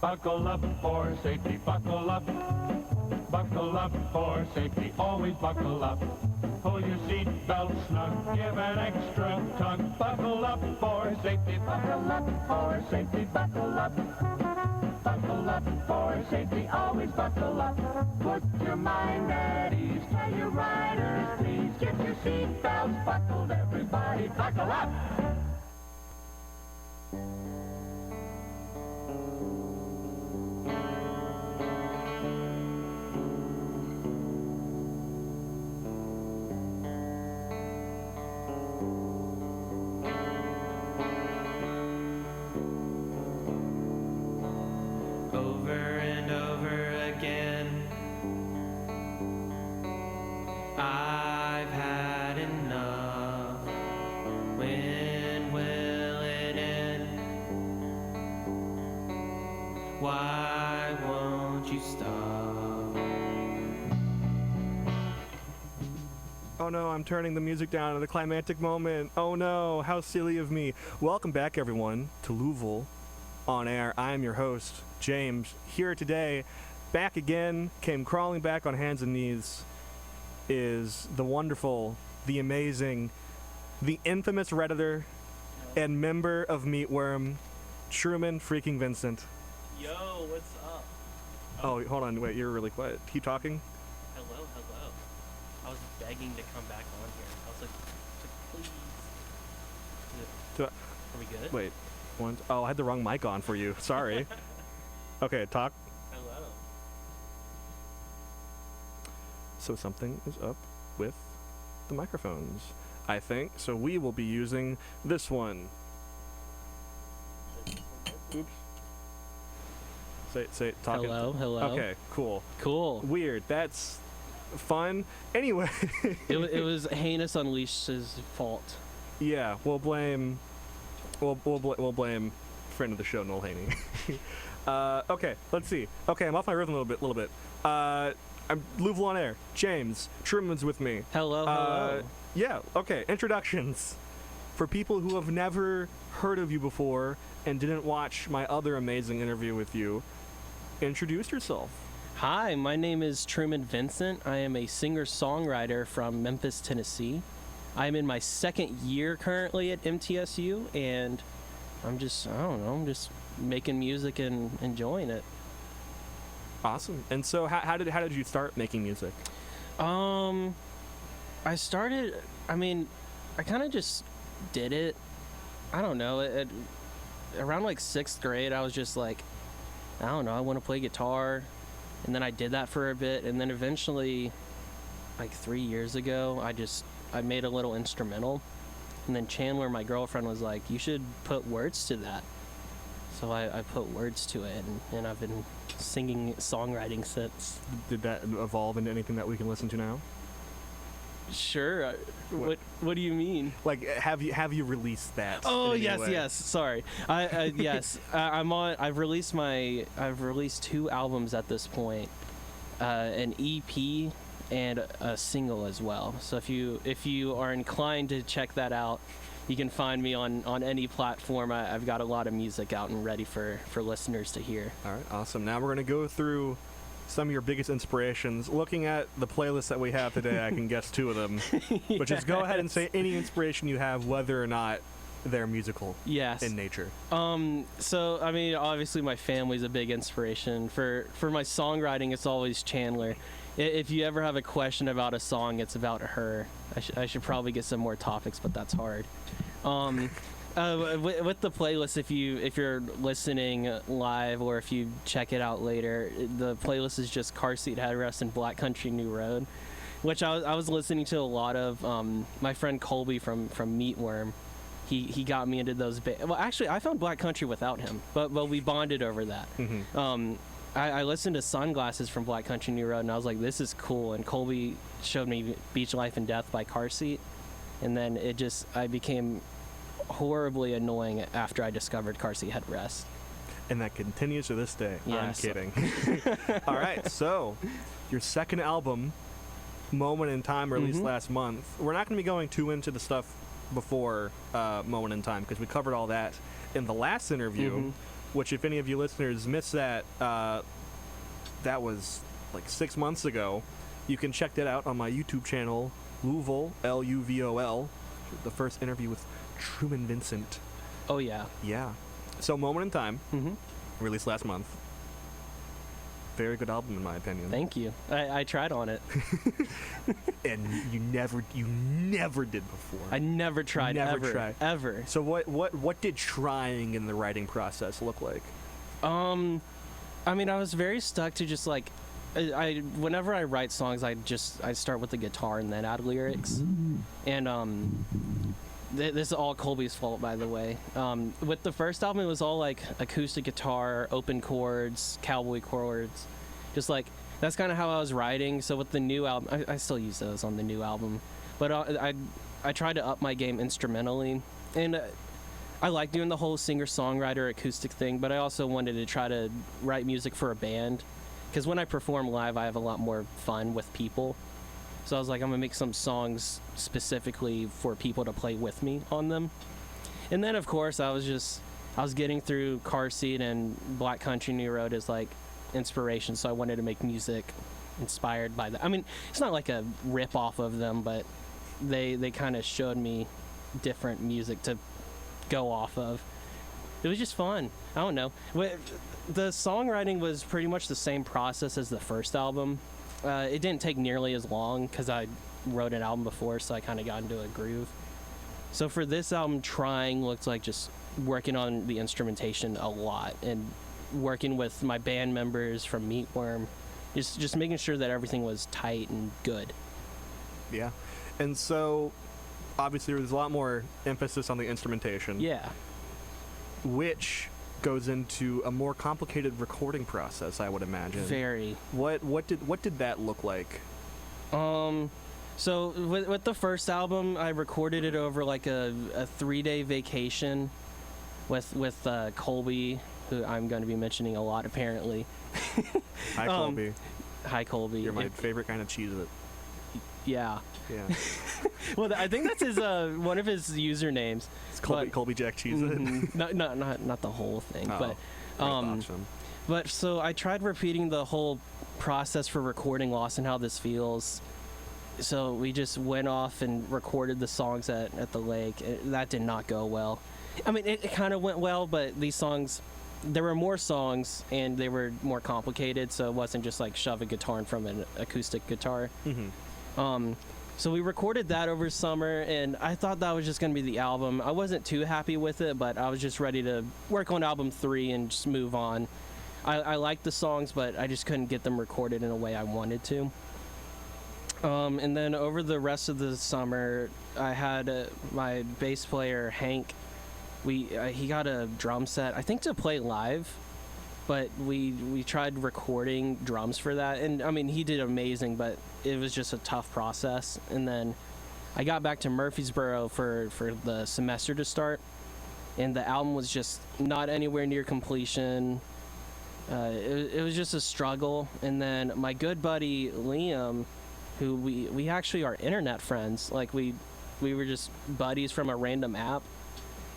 Buckle up for safety, buckle up. Buckle up for safety, always buckle up. Pull your seatbelt snug, give an extra tug. Buckle up for safety, buckle up for safety, buckle up. Buckle up for safety, always buckle up. Put your mind at ease, tell your riders please. Get your seatbelts buckled, everybody buckle up. Why won't you stop? Oh no, I'm turning the music down at the climactic moment. Oh no, how silly of me. Welcome back, everyone, to LUVOL On Air. I am your host, James. Here today, back again, came crawling back on hands and knees, is the wonderful, the amazing, the infamous Redditor and member of Meatworm, Truman freaking Vincent. Yo, what's up? Oh, hold on, wait, you're really quiet. Keep talking. Hello. I was begging to come back on here. I was like please. Are we good? Wait, I had the wrong mic on for you. Sorry. Okay, talk. Hello. So something is up with the microphones, I think. So we will be using this one. Oops. Say, talk. Hello. Okay, cool. Weird. That's fun. Anyway. it was Heinous Unleashed's fault. Yeah, we'll blame friend of the show, Noel Haney. Okay, let's see. Okay, I'm off my rhythm a little bit. I'm LUVOL On Air. James, Truman's with me. Hello. Yeah, okay, introductions. For people who have never heard of you before and didn't watch my other amazing interview with you, introduce yourself. Hi, my name is Truman Vincent. I am a singer-songwriter from Memphis, Tennessee. I'm in my second year currently at MTSU, and I'm just making music and enjoying it. Awesome. And so how did you start making music? I kind of just did it. I don't know. Around like 6th grade, I was just like, I don't know, I want to play guitar. And then I did that for a bit. And then eventually, like 3 years ago, I made a little instrumental. And then Chandler, my girlfriend, was like, you should put words to that. So I put words to it, and I've been singing songwriting since. Did that evolve into anything that we can listen to now? Sure. What do you mean? Like, have you released that? Oh, yes. Sorry. Yes. I've released 2 albums at this point, an EP and a single as well. So if you are inclined to check that out, you can find me on any platform. I've got a lot of music out and ready for listeners to hear. All right, awesome. Now we're going to go through some of your biggest inspirations. Looking at the playlist that we have today, I can guess 2 of them. Yes. But just go ahead and say any inspiration you have, whether or not they're musical in nature. So, I mean, obviously my family's a big inspiration. For my songwriting, it's always Chandler. If you ever have a question about a song, it's about her. I should probably get some more topics, but that's hard. With the playlist, if you're listening live or if you check it out later, the playlist is just Car Seat Headrest and Black Country New Road, which I was listening to a lot of. My friend Colby from Meatworm, he got me into those. Well, actually, I found Black Country without him, but we bonded over that. Mm-hmm. I listened to Sunglasses from Black Country New Road, and I was like, this is cool. And Colby showed me Beach Life and Death by Car Seat, and then I became horribly annoying after I discovered Car Seat Headrest. And that continues to this day. Yes. I'm kidding. All right, so your second album, Moment in Time, released last month. We're not going to be going too into the stuff before Moment in Time because we covered all that in the last interview. which if any of you listeners missed that, that was like 6 months ago. You can check that out on my YouTube channel, LUVOL, LUVOL, the first interview with Truman Vincent. Oh, yeah. Yeah. So Moment in Time, Mm-hmm. released last month. Very good album in my opinion. Thank you. I tried on it. And you never did before. I never tried. Never ever. tried. Ever. So what did trying in the writing process look like? I mean, I was very stuck to just like, whenever I write songs, I start with the guitar and then add lyrics. And this is all Colby's fault, by the way. With the first album, it was all like acoustic guitar, open chords, cowboy chords, just like that's kind of how I was writing. So with the new album, I still use those on the new album, but I tried to up my game instrumentally, and I like doing the whole singer-songwriter acoustic thing, but I also wanted to try to write music for a band, because when I perform live, I have a lot more fun with people. So I was like, I'm gonna make some songs specifically for people to play with me on them. And then of course I was getting through Car Seat and Black Country New Road as like inspiration, so I wanted to make music inspired by that. I mean, it's not like a rip off of them, but they kind of showed me different music to go off of. It was just fun. I don't know. The songwriting was pretty much the same process as the first album. It didn't take nearly as long because I wrote an album before, so I kind of got into a groove. So for this album, trying looked like just working on the instrumentation a lot and working with my band members from Meatworm, just making sure that everything was tight and good. Yeah. And so obviously there's a lot more emphasis on the instrumentation. Yeah. Which goes into a more complicated recording process, I would imagine. Very. What did that look like? So with the first album, I recorded it over like a 3-day vacation with Colby, who I'm going to be mentioning a lot apparently. Hi Colby. Hi Colby. You're my favorite kind of Cheez-It. Yeah. Yeah. Well, I think that's his one of his usernames. It's Colby Jack Cheez-It. Mm-hmm. Not the whole thing, oh, but so I tried repeating the whole process for recording Lost and How This Feels. So we just went off and recorded the songs at the lake. That did not go well. I mean, it kind of went well, but these songs, there were more songs and they were more complicated, so it wasn't just like shove a guitar in from an acoustic guitar. Mm-hmm. So we recorded that over summer, and I thought that was just going to be the album. I wasn't too happy with it, but I was just ready to work on album 3 and just move on. I liked the songs, but I just couldn't get them recorded in a way I wanted to. And then over the rest of the summer, I had my bass player, Hank. He got a drum set, I think to play live, but we tried recording drums for that, and I mean he did amazing, but it was just a tough process. And then I got back to Murfreesboro for the semester to start, and the album was just not anywhere near completion. It was just a struggle. And then my good buddy Liam, who we actually are internet friends, like we were just buddies from a random app,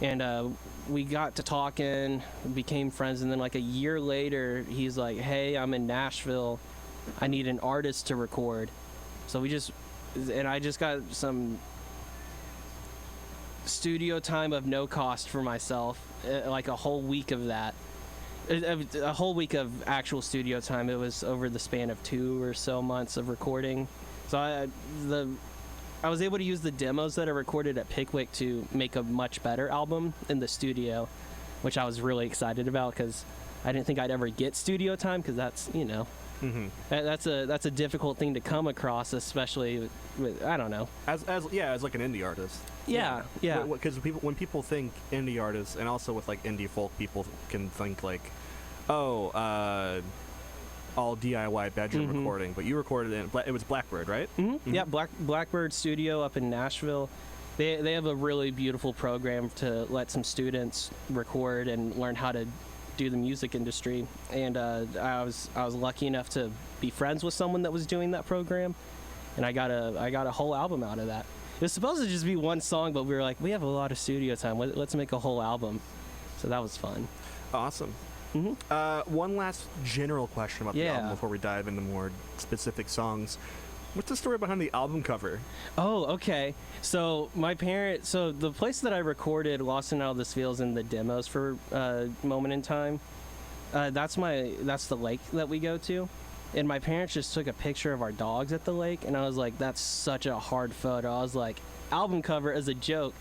and we got to talking, became friends, and then like a year later, he's like, hey, I'm in Nashville, I need an artist to record. So I just got some studio time of no cost for myself, like a whole week of that. A whole week of actual studio time. It was over the span of 2 or so months of recording. So I was able to use the demos that I recorded at Pickwick to make a much better album in the studio, which I was really excited about because I didn't think I'd ever get studio time, because that's, mm-hmm. that's a difficult thing to come across, especially with I don't know. As like an indie artist. Yeah. Because when people think indie artists, and also with like indie folk, people can think like, all DIY bedroom mm-hmm. recording, but you recorded it was Blackbird, right? Mm-hmm. Mm-hmm. Yeah, Blackbird Studio up in Nashville. They have a really beautiful program to let some students record and learn how to do the music industry. And I was lucky enough to be friends with someone that was doing that program, and I got a whole album out of that. It was supposed to just be one song, but we were like, we have a lot of studio time. Let's make a whole album. So that was fun. Awesome. One last general question about the Yeah. album before we dive into more specific songs. What's the story behind the album cover? Oh, okay. So the place that I recorded Lost and Out of This Feels in the demos for Moment in Time, that's the lake that we go to. And my parents just took a picture of our dogs at the lake, and I was like, that's such a hard photo. I was like, album cover as a joke.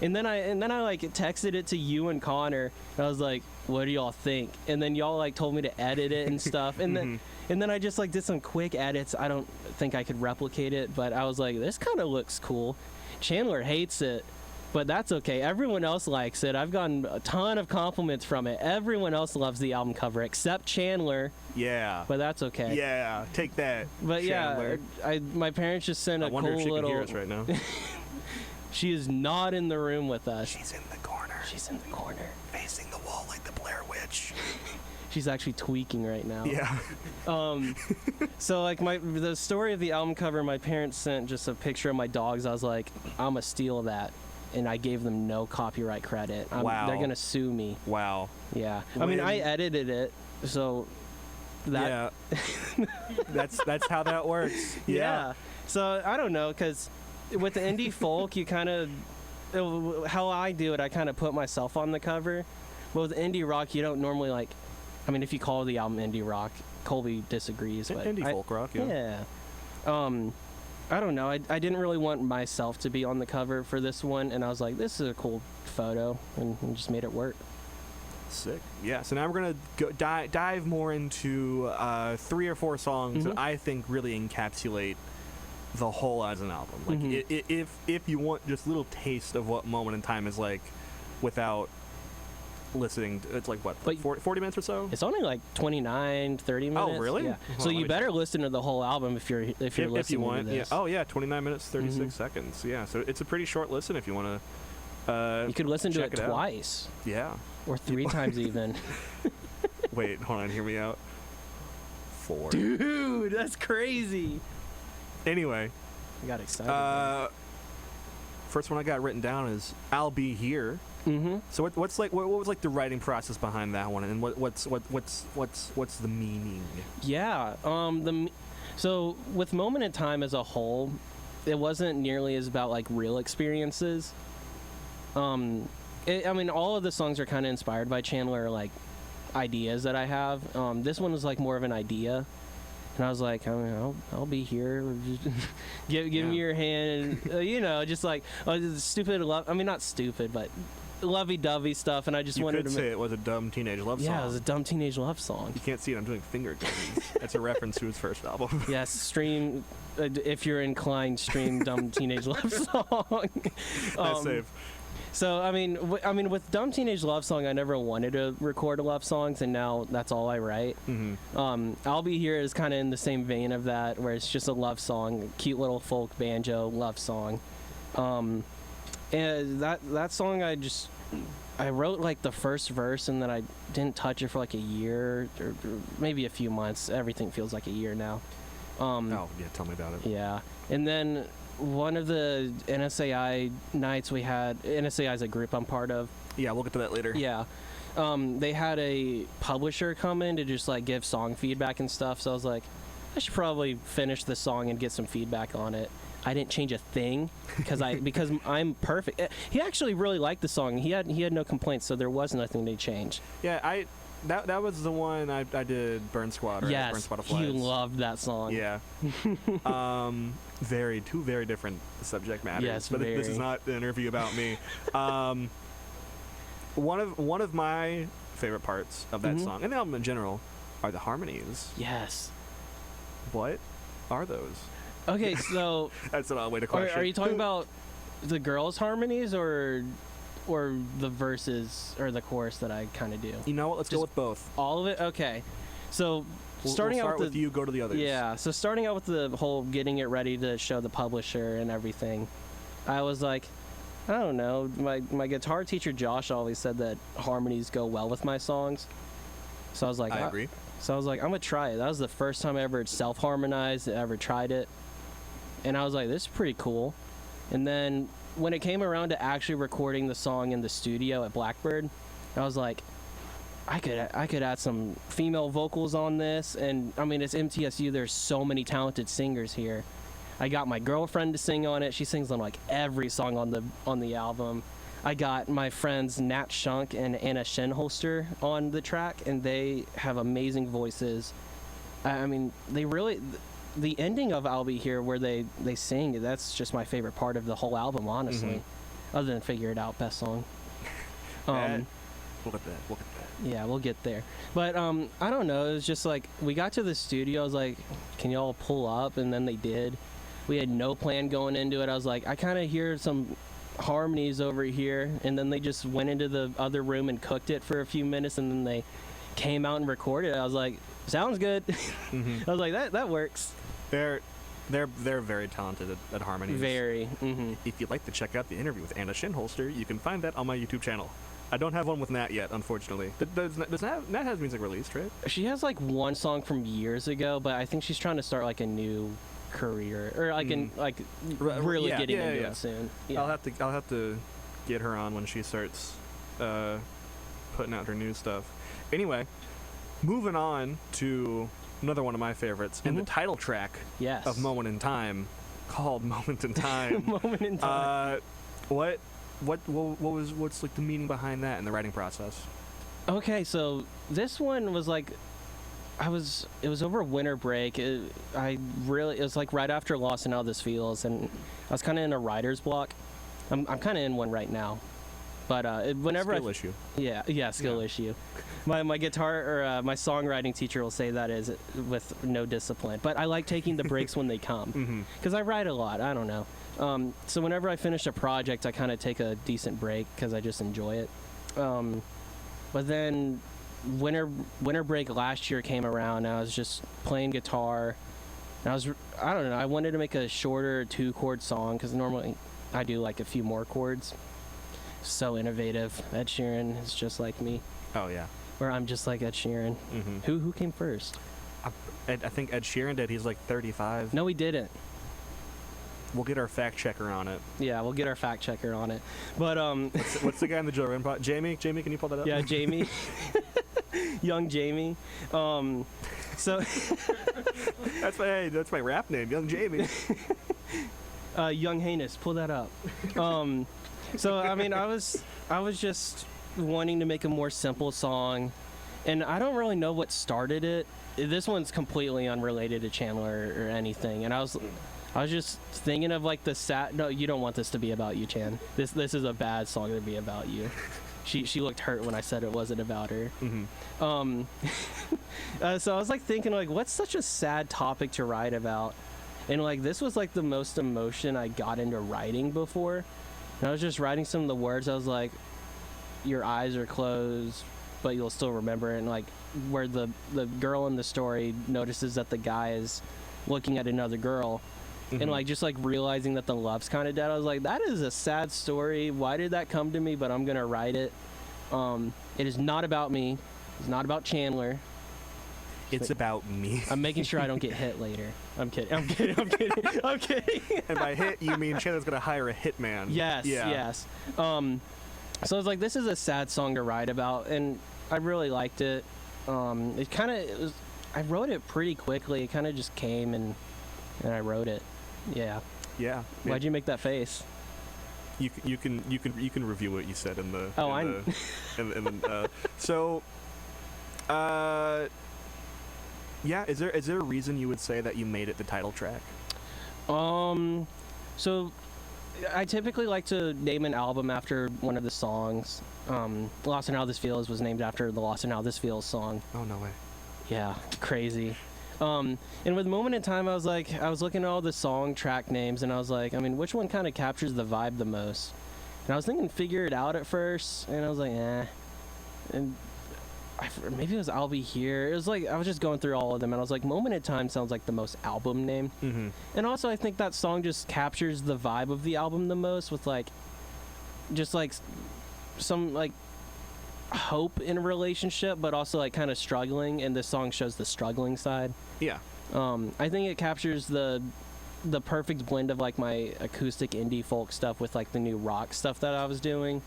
And then I like texted it to you and Connor, and I was like, what do y'all think? And then y'all like told me to edit it and stuff. And then I just like did some quick edits. I don't think I could replicate it, but I was like, this kind of looks cool. Chandler hates it, but that's okay. Everyone else likes it. I've gotten a ton of compliments from it. Everyone else loves the album cover except Chandler. Yeah. But that's okay. Yeah, take that. But Chandler. yeah, my parents just sent I a wonder cool if she little. can hear us right now. She is not in the room with us. She's in the corner. She's in the corner. Facing the wall like the Blair Witch. She's actually tweaking right now. Yeah. So like the story of the album cover, my parents sent just a picture of my dogs. I was like, I'm gonna steal that, and I gave them no copyright credit. Wow. They're gonna sue me. Wow. Yeah. I mean, I edited it, so that. Yeah. that's how that works. Yeah. So I don't know, because with the indie folk, you kind of, how I do it, I kind of put myself on the cover. But with indie rock, you don't normally like. I mean, if you call the album indie rock, Colby disagrees. But Indie folk rock, yeah. Yeah. I don't know. I didn't really want myself to be on the cover for this one, and I was like, this is a cool photo, and just made it work. Sick. Yeah. So now we're gonna go dive more into 3 or 4 songs that I think really encapsulate the whole as an album. Like, if you want just a little taste of what Moment in Time is like, without listening to, it's like what, But 40 minutes or so? It's only like 29, 30 minutes. Oh, really? Yeah. Well, So let you me better listen to the whole album if you're listening if you want. to this. Yeah. Oh yeah, 29 minutes 36 seconds. Yeah. So it's a pretty short listen if you want to. You could listen to check it it out. twice Yeah. or 3 times even. Wait, hold on. Hear me out. 4. Dude, that's crazy. Anyway. I got excited. First one I got written down is "I'll Be Here." So what was like the writing process behind that one, and what's the meaning? Yeah. So with Moment in Time as a whole, it wasn't nearly as about like real experiences. I mean, all of the songs are kind of inspired by Chandler, like ideas that I have. This one was like more of an idea. And I was like, I'll be here. Give me your hand. And, just like stupid love. I mean, not stupid, but lovey-dovey stuff. And I just wanted to to say it was a dumb teenage love song. Yeah, it was a dumb teenage love song. You can't see it. I'm doing finger guns. That's a reference to his first album. Yes, stream if you're inclined. Stream dumb teenage love song. That's safe. So I mean, with Dumb Teenage Love Song, I never wanted to record love songs, and now that's all I write. I'll Be Here is kind of in the same vein of that, where it's just a love song, cute little folk banjo love song. And that song, I wrote like the first verse, and then I didn't touch it for like a year or maybe a few months. Everything feels like a year now. Oh yeah, tell me about it. Yeah, and then one of the NSAI nights we had, NSAI is a group I'm part of. Yeah, we'll get to that later. Yeah. They had a publisher come in to just like give song feedback and stuff. So I was like, I should probably finish the song and get some feedback on it. I didn't change a thing because I'm perfect. He actually really liked the song. He had no complaints, so there was nothing to change. Yeah, that was the one I did, Burn Squad, right? Yes, Burn Squad of Flies. you loved that song. Yeah. Two very different subject matters. Yes, but this is not an interview about me. One of my favorite parts of that song, and the album in general, are the harmonies. Yes. What are those? Okay, so That's an odd way to question. are you talking about the girls' harmonies or the verses or the chorus that I kind of do? You know what? Let's go with both. All of it? Okay. So We'll starting start out with with you, go to the others. Yeah, so starting out with the whole getting it ready to show the publisher and everything, I was like, I don't know, my guitar teacher Josh always said that harmonies go well with my songs. So I was like, I agree. So I was like, I'm gonna try it. That was the first time I ever self-harmonized, ever tried it. And I was like, this is pretty cool. And then when it came around to actually recording the song in the studio at Blackbird, I was like, I could add some female vocals on this, and I mean, it's MTSU. There's so many talented singers here. I got my girlfriend to sing on it. She sings on like every song on the album. I got my friends Nat Shunk and Anna Shenholster on the track, and they have amazing voices. I mean, they really, the ending of I'll Be Here where they sing, that's just my favorite part of the whole album, honestly. Other than Figure It Out, best song. We'll get that. We'll get that. Yeah, we'll get there. But I don't know. It was just like we got to the studio. I was like, "Can y'all pull up?" And then they did. We had no plan going into it. I was like, I kind of hear some harmonies over here, and then they just went into the other room and cooked it for a few minutes, and then they came out and recorded it. I was like, "Sounds good." I was like, "That works." They're very talented at harmonies. Very. If you'd like to check out the interview with Anna Shinholster, you can find that on my YouTube channel. I don't have one with Nat yet, unfortunately. Does Nat has music released, right? She has like one song from years ago, but I think she's trying to start like a new career, or like really getting into it soon. Yeah. I'll have to get her on when she starts putting out her new stuff. Anyway, moving on to another one of my favorites, and the title track of Moment in Time, called Moment in Time. Moment in Time. What's like the meaning behind that in the writing process? Okay, so this one was like, it was over winter break. It was like right after Lost and How This Feels, and I was kind of in a writer's block. I'm kind of in one right now, but whenever skill issue. Yeah, skill issue. My guitar or my songwriting teacher will say that is with no discipline, but I like taking the breaks when they come because I write a lot. I don't know. So whenever I finish a project, I kind of take a decent break because I just enjoy it. But then winter break last year came around, and I was just playing guitar. And I don't know, I wanted to make a shorter 2-chord song because normally I do like a few more chords. So innovative. Ed Sheeran is just like me. Oh yeah. Or I'm just like Ed Sheeran. Who came first? I think Ed Sheeran did. He's like 35. No, he didn't. We'll get our fact checker on it. Yeah, we'll get our fact checker on it. But what's the guy in the Joe Rogan pod? Jamie, can you pull that up? Yeah, Jamie. Young Jamie. So that's my rap name, Young Jamie. Young Heinous, pull that up. So I mean, I was just wanting to make a more simple song, and I don't really know what started it. This one's completely unrelated to Chandler or anything, and I was just thinking of like the sad. No, you don't want this to be about you, Chan. This is a bad song to be about you. She looked hurt when I said it wasn't about her. So I was like thinking like, what's such a sad topic to write about? And like this was like the most emotion I got into writing before. And I was just writing some of the words. I was like, your eyes are closed, but you'll still remember it. And like where the girl in the story notices that the guy is looking at another girl. And like just like realizing that the love's kind of dead. I was like, that is a sad story. Why did that come to me? But I'm gonna write it. It is not about me. It's not about Chandler. It's about me. I'm making sure I don't get hit later. I'm kidding. And by hit, you mean Chandler's gonna hire a hitman. Yes. Yeah. Yes. So I was like, this is a sad song to write about, and I really liked it. I wrote it pretty quickly. It kind of just came and I wrote it. Yeah. Yeah. Why'd you make that face? You can review what you said in the. Oh, yeah. Is there a reason you would say that you made it the title track? So I typically like to name an album after one of the songs. Lost and How This Feels was named after the Lost and How This Feels song. Oh, no way. Yeah, crazy. And with Moment in Time, I was looking at all the song track names, and I was like, I mean, which one kind of captures the vibe the most? And I was thinking Figure It Out at first, and I was like, eh. And maybe it was I'll Be Here. It was like, I was just going through all of them, and I was like, Moment in Time sounds like the most album name. And also, I think that song just captures the vibe of the album the most, with like, just like some like hope in a relationship, but also like kind of struggling, and this song shows the struggling side. Yeah. I think it captures the perfect blend of like my acoustic indie folk stuff with like the new rock stuff that I was doing.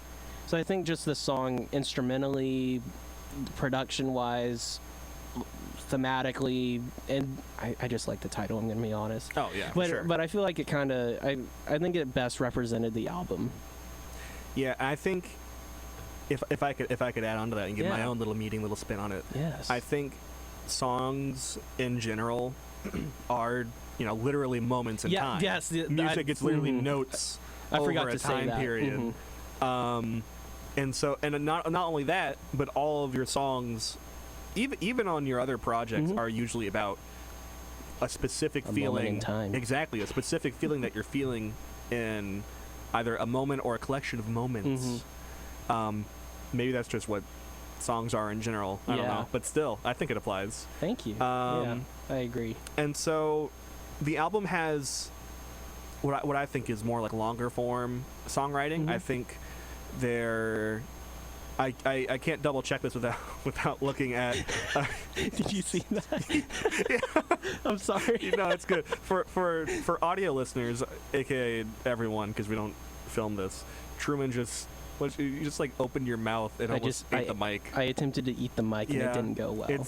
So I think just the song instrumentally, production-wise, thematically, and I just like the title. I'm gonna be honest. Oh yeah, But sure. but I feel like it kind of I think it best represented the album. Yeah, I think if I could add on to that and give my Yeah. own little spin on it. Yes. I think songs in general are literally moments in time. Yes. Music is literally notes I over forgot a to say time that. period. And so not only that, but all of your songs, even on your other projects, are usually about a specific A feeling. moment in time. Exactly, a specific feeling that you're feeling in either a moment or a collection of moments. Maybe that's just what songs are in general. I don't Yeah. know, but still, I think it applies. Thank you. Yeah, I agree. And so, the album has what I think is more like longer form songwriting. I think I can't double check this without looking at. Did you see that? I'm sorry. No, it's good for audio listeners, aka everyone, because we don't film this. Truman you just like opened your mouth and almost ate the mic. I attempted to eat the mic and it didn't go well.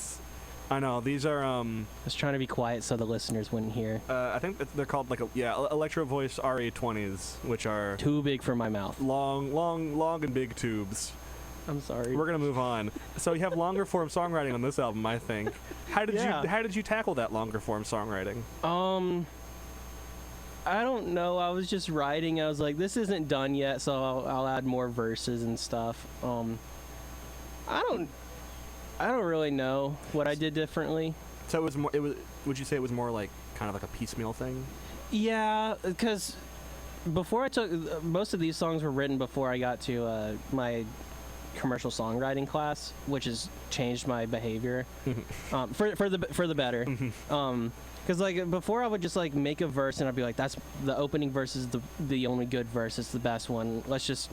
I know these are I was trying to be quiet so the listeners wouldn't hear. I think they're called Electro Voice RA20s, which are Too big for my mouth. long and big tubes. I'm sorry. We're gonna move on. So you have longer form songwriting on this album, I think. How did you tackle that longer form songwriting? I don't know. I was just writing. I was like, this isn't done yet, so I'll add more verses and stuff. I don't really know what I did differently. So would you say it was more like kind of like a piecemeal thing? Yeah, because before I took most of these songs were written before I got to my commercial songwriting class, which has changed my behavior for the better. Because like before I would just like make a verse and I'd be like, that's the opening verse is the only good verse, it's the best one, let's just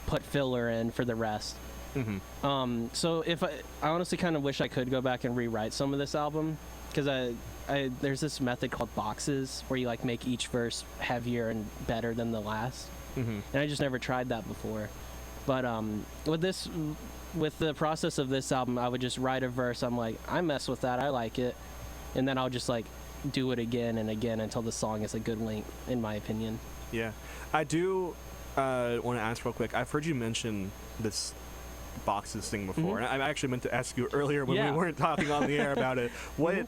put filler in for the rest. So if I honestly kind of wish I could go back and rewrite some of this album, because there's this method called boxes where you like make each verse heavier and better than the last, and I just never tried that before. But with the process of this album, I would just write a verse, I'm like, I mess with that, I like it, and then I'll just like do it again and again until the song is a good length, in my opinion. Yeah, I do want to ask real quick. I've heard you mention this boxes thing before, and I actually meant to ask you earlier when we weren't talking on the air about it. What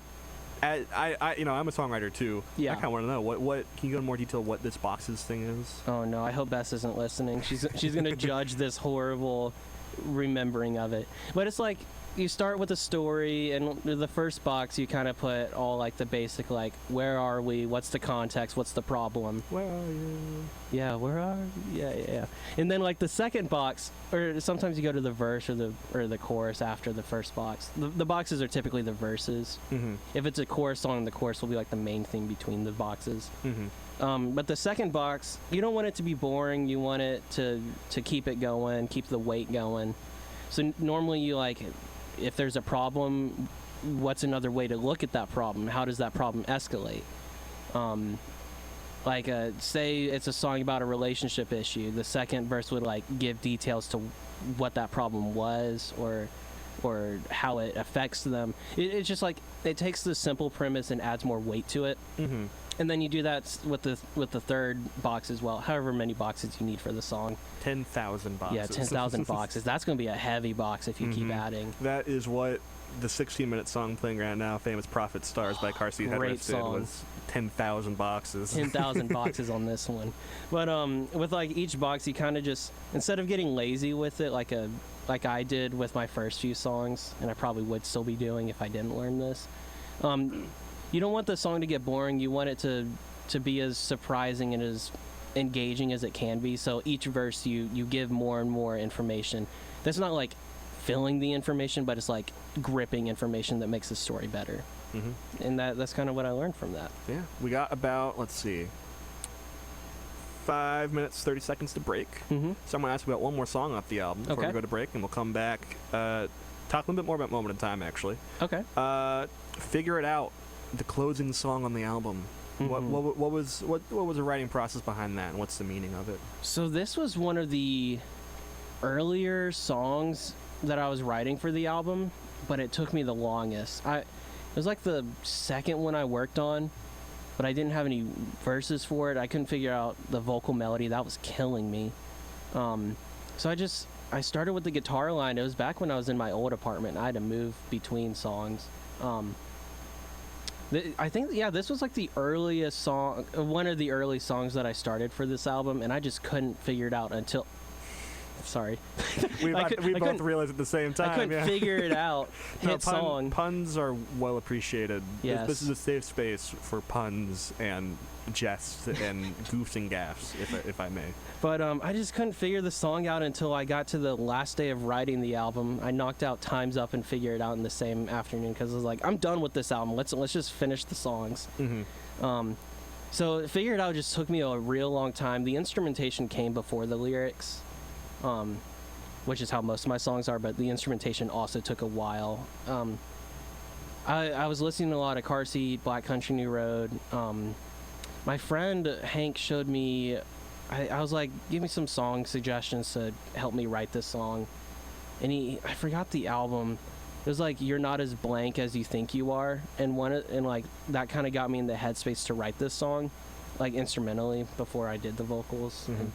I'm a songwriter too. Yeah. I kind of want to know what can you go into more detail what this boxes thing is? Oh no, I hope Bess isn't listening. She's gonna judge this horrible remembering of it. But it's like you start with a story, and the first box you kind of put all like the basic, like, where are we, what's the context, what's the problem, Where are you? yeah, where are we? Yeah. And then like the second box, or sometimes you go to the verse or the chorus after the first box. The boxes are typically the verses. If it's a chorus song, the chorus will be like the main thing between the boxes. But the second box, you don't want it to be boring, you want it to keep it going, keep the weight going. So normally you like, if there's a problem, what's another way to look at that problem? How does that problem escalate? Say it's a song about a relationship issue. The second verse would like give details to what that problem was or how it affects them. It's just like it takes the simple premise and adds more weight to it. And then you do that with the third box as well. However many boxes you need for the song. 10,000 boxes. Yeah, 10,000 boxes. That's going to be a heavy box if you keep adding. That is what the 16-minute song playing right now, Famous Prophet Stars by Car Seat Great Headrest did, song. was 10,000 boxes. 10,000 boxes on this one. But with like each box, you kind of just, instead of getting lazy with it like I did with my first few songs, and I probably would still be doing if I didn't learn this, you don't want the song to get boring. You want it to be as surprising and as engaging as it can be. So each verse you give more and more information. That's not like filling the information, but it's like gripping information that makes the story better. And that's kind of what I learned from that. Yeah, we got about, let's see, 5 minutes, 30 seconds to break. So I'm going to ask you about one more song off the album before we go to break, and we'll come back, talk a little bit more about Moment in Time, actually. Okay. Figure It Out, the closing song on the album. What was the writing process behind that, and what's the meaning of it? So this was one of the earlier songs that I was writing for the album, but it took me the longest. It was like the second one I worked on, but I didn't have any verses for it. I couldn't figure out the vocal melody. That was killing me. So I started with the guitar line. It was back when I was in my old apartment. I had to move between songs. I think, yeah, this was like the earliest song, one of the early songs that I started for this album, and I just couldn't figure it out until... Sorry. We both realized at the same time. I couldn't figure it out. Song. Puns are well appreciated. Yes. This is a safe space for puns and jests and goofs and gaffs, if I may. But I just couldn't figure the song out until I got to the last day of writing the album. I knocked out Time's Up and figured it out in the same afternoon because I was like, I'm done with this album. Let's just finish the songs. Mm-hmm. So figure it out just took me a real long time. The instrumentation came before the lyrics. Which is how most of my songs are, but the instrumentation also took a while. I was listening to a lot of Car Seat, Black Country New Road. My friend Hank showed me, I was like, give me some song suggestions to help me write this song. And I forgot the album. It was like, You're Not As Blank As You Think You Are. And like that kind of got me in the headspace to write this song, like instrumentally, before I did the vocals. Mm-hmm. And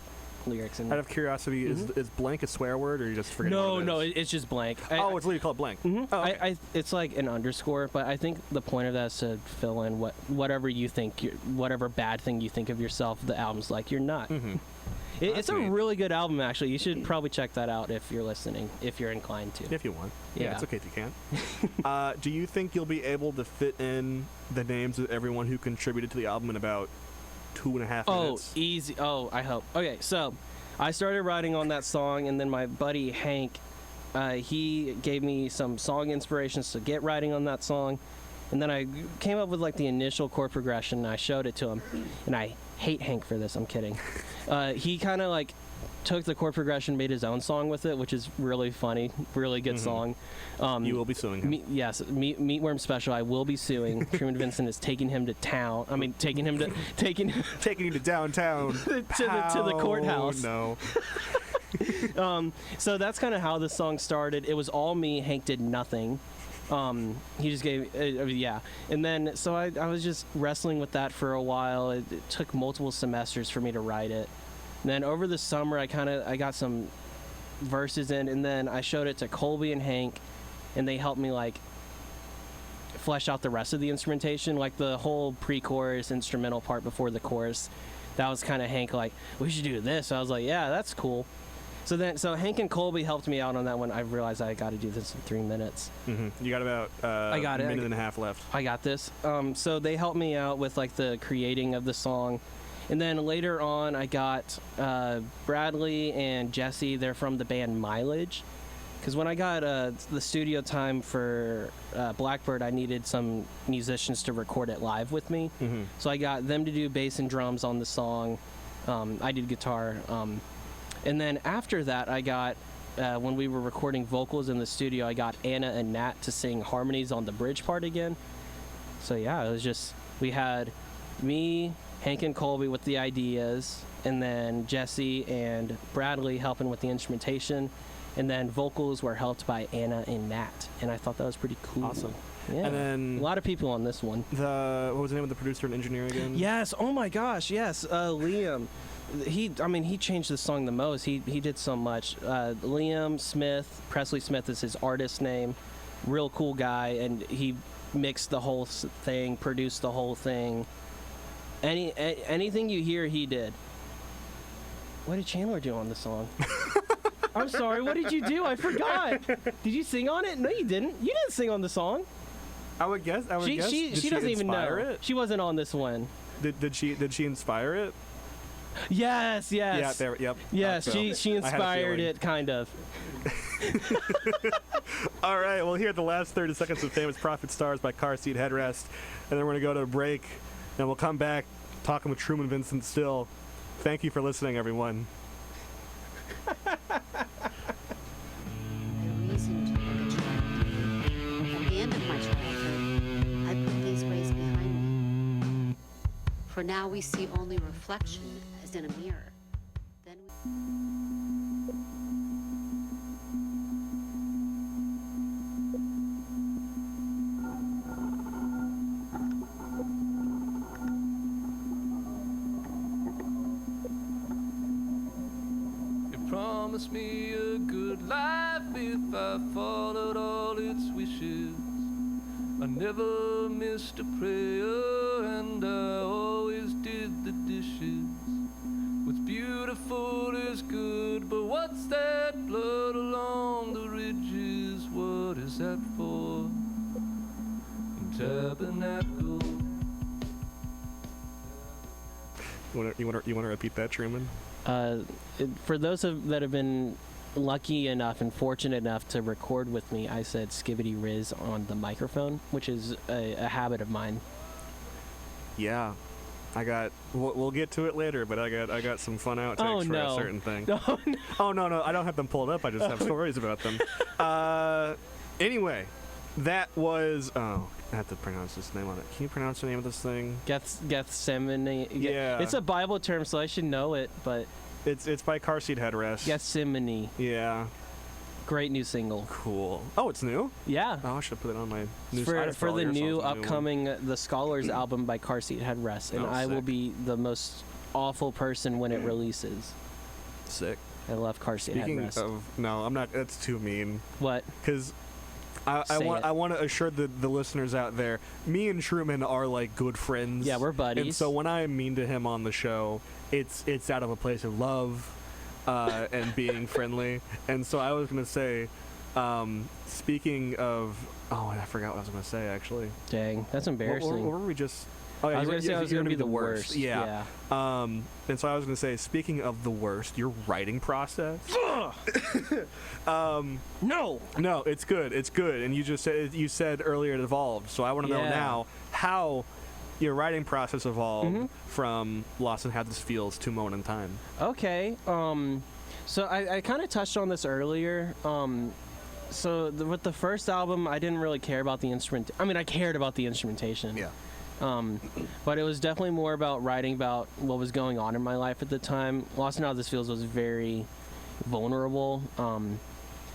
lyrics. And out of curiosity, is blank a swear word, or you just forget? No, it's just blank. It's literally called blank. Mm-hmm. Oh, okay. It's like an underscore, but I think the point of that is to fill in whatever you think, whatever bad thing you think of yourself. The album's like you're not. Mm-hmm. It's a really good album, actually. You should probably check that out if you're listening, if you're inclined to. If you want. Yeah. It's okay if you can't. Do you think you'll be able to fit in the names of everyone who contributed to the album in about 2.5 minutes? Oh, easy. Oh, I hope. Okay, so I started writing on that song, and then my buddy Hank, he gave me some song inspirations to get writing on that song. And then I came up with like the initial chord progression, and I showed it to him. And I hate Hank for this, I'm kidding. He kind of like took the chord progression, made his own song with it, which is really funny, really good song. You will be suing him. Yes, Meatworm Special. I will be suing. Truman Vincent is taking him to town. I mean, taking him to taking you to downtown to the courthouse. No. So that's kind of how the song started. It was all me. Hank did nothing. He just gave, yeah. And then, so I was just wrestling with that for a while. It took multiple semesters for me to write it. And then over the summer, I got some verses in, and then I showed it to Colby and Hank, and they helped me like flesh out the rest of the instrumentation, like the whole pre-chorus instrumental part before the chorus. That was kind of Hank like, we should do this. So I was like, yeah, that's cool. So Hank and Colby helped me out on that one. I realized I got to do this in 3 minutes. Mm-hmm. You got about I got a minute and a half left. I got this. So they helped me out with like the creating of the song. And then later on, I got Bradley and Jesse. They're from the band Mileage. Because when I got the studio time for Blackbird, I needed some musicians to record it live with me. Mm-hmm. So I got them to do bass and drums on the song. I did guitar. And then after that, I got, when we were recording vocals in the studio, I got Anna and Nat to sing harmonies on the bridge part again. So yeah, it was just, we had me, Hank and Colby with the ideas, and then Jesse and Bradley helping with the instrumentation, and then vocals were helped by Anna and Nat, and I thought that was pretty cool. Awesome. Yeah. And then a lot of people on this one. What was the name of the producer and engineer again? Yes. Oh my gosh. Yes. Liam. He changed the song the most. He did so much. Liam Smith, Presley Smith is his artist name. Real cool guy, and he mixed the whole thing, produced the whole thing. Anything you hear, he did. What did Chandler do on the song? I'm sorry. What did you do? I forgot. Did you sing on it? No, you didn't. You didn't sing on the song. I would guess. She doesn't even know. It? She wasn't on this one. Did she inspire it? Yes. Yeah, yep. Yes, so. she inspired it, kind of. All right, well, here are the last 30 seconds of Famous Prophet Stars by Car Seat Headrest, and then we're going to go to a break, and we'll come back talking with Truman Vincent still. Thank you for listening, everyone. Reason to look at childhood. At the end of my childhood, I put these ways behind me. For now we see only reflection as in a mirror. Then we... promised me a good life if I followed all its wishes. I never missed a prayer, and I always did the dishes. What's beautiful is good, but what's that blood along the ridges? What is that for? Tabernacle. You want to repeat that, Truman? For those that have been lucky enough and fortunate enough to record with me, I said skibbity riz on the microphone, which is a habit of mine. Yeah. We'll get to it later, but I got some fun outtakes for a certain thing. No. Oh, no, I don't have them pulled up. I just have stories about them. Anyway, that was... Oh, I have to pronounce this name on it. Can you pronounce the name of this thing? Gethsemane. Yeah. It's a Bible term, so I should know it, but... It's by Car Seat Headrest. Gethsemane. Yeah. Great new single. Cool. Oh, it's new? Yeah. Oh, I should have put it on my new for the new upcoming The Scholars album by Car Seat Headrest, and I will be the most awful person when it releases. Sick. I love Car Seat Speaking Headrest. of... No, I'm not... That's too mean. What? Because... I want to assure the listeners out there, me and Truman are like good friends. Yeah, we're buddies. And so when I'm mean to him on the show, it's out of a place of love and being friendly. And so I was going to say, speaking of... Oh, I forgot what I was going to say, actually. Dang, that's embarrassing. What were we just... Oh, yeah, I was going to say I was going to be the worst. Yeah. And so I was going to say, speaking of the worst, your writing process. No, it's good. It's good. And you said earlier it evolved. So I want to know now how your writing process evolved from Lost and How This Feels to Moment in Time. Okay. So I kind of touched on this earlier. With the first album, I didn't really care about the instrument. I mean, I cared about the instrumentation. Yeah. But it was definitely more about writing about what was going on in my life at the time. Lost and How This Feels was very vulnerable.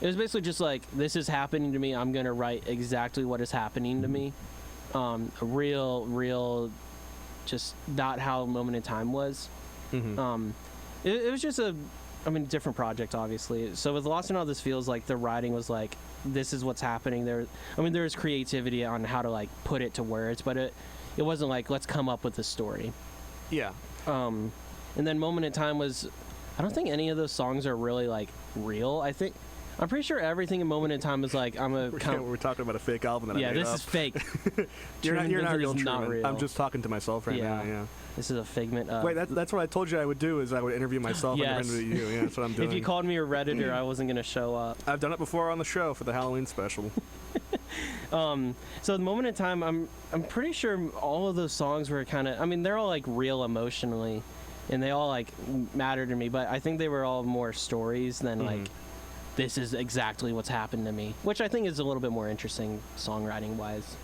It was basically just like, this is happening to me. I'm going to write exactly what is happening to me. Real, just not how Moment in Time was. It was just a different project, obviously. So with Lost and How This Feels, like, the writing was like, this is what's happening. There was creativity on how to, like, put it to words, but it wasn't like, let's come up with a story. Yeah. And then Moment in Time was, I don't think any of those songs are really, like, real. I'm pretty sure everything in Moment in Time is like, we're talking about a fake album that I made up. Yeah, this is fake. You're not real, Truman. Not real. I'm just talking to myself right now. Yeah. This is a figment of... Wait, that's what I told you I would do, is I would interview myself and interview you. Yeah, that's what I'm doing. If you called me a Redditor, I wasn't going to show up. I've done it before on the show for the Halloween special. So the Moment in Time, I'm pretty sure all of those songs were kind of... they're all, like, real emotionally, and they all, like, matter to me, but I think they were all more stories than, like, this is exactly what's happened to me, which I think is a little bit more interesting songwriting-wise.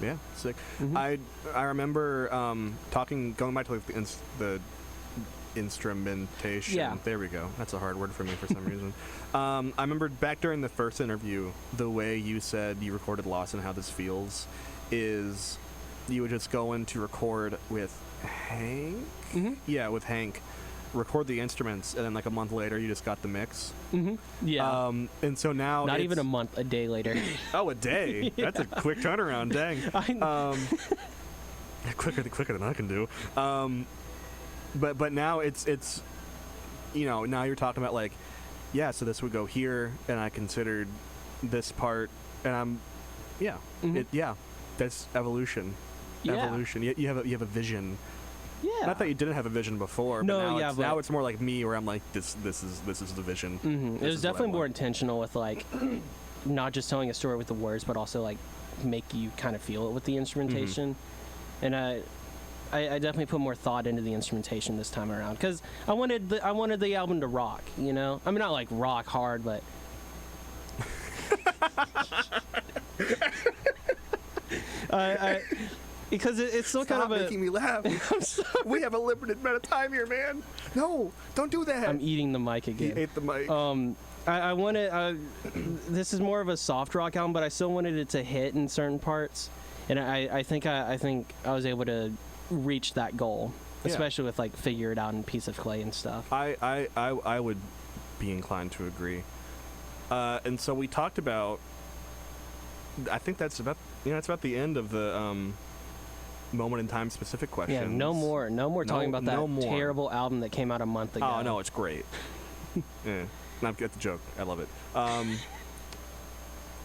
Yeah, sick. I remember going back to the instrumentation. Yeah. There we go. That's a hard word for me for some reason. I remember back during the first interview, the way you said you recorded Lost and How This Feels is you would just go in to record with Hank? Yeah, with Hank. Record the instruments, and then like a month later you just got the mix. Yeah. And so now not even a month, a day later. Oh, a day. Yeah. That's a quick turnaround. Dang. Quicker than I can do. But now it's now you're talking about like, yeah, so this would go here, and I considered this part, and that's evolution. Evolution. You have a vision. Yeah. Not that you didn't have a vision before. No, but now it's more like me, where I'm like, this is the vision. It was definitely more intentional with like, not just telling a story with the words, but also like make you kind of feel it with the instrumentation. And I definitely put more thought into the instrumentation this time around, because I wanted the album to rock. Not like rock hard, but. Because it's still Stop kind of making me laugh. We have a limited amount of time here, man. No, don't do that. I'm eating the mic again. He ate the mic. I wanted. This is more of a soft rock album, but I still wanted it to hit in certain parts, and I think I was able to reach that goal, especially with like Figure It Out and Piece of Clay and stuff. I would be inclined to agree. And so we talked about. I think that's about the end of the moment in time specific questions. Yeah, no more talking about that terrible album that came out a month ago. Oh no, it's great. Yeah, I get the joke. I love it.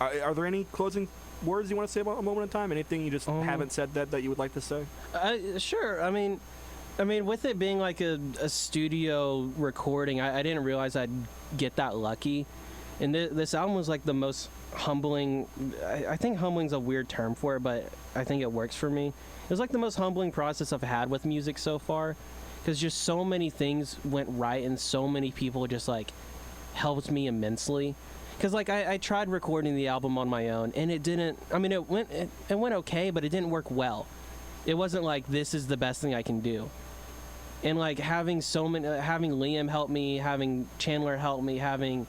Are there any closing words you want to say about a moment in time? Anything you just haven't said that you would like to say? Sure. I mean, with it being like a studio recording, I didn't realize I'd get that lucky. And this album was like the most humbling. I think humbling's a weird term for it, but I think it works for me. It was like the most humbling process I've had with music so far, because just so many things went right and so many people just like helped me immensely. Because like I tried recording the album on my own and it didn't. I mean, it went okay, but it didn't work well. It wasn't like this is the best thing I can do. And like having Liam help me, having Chandler help me, having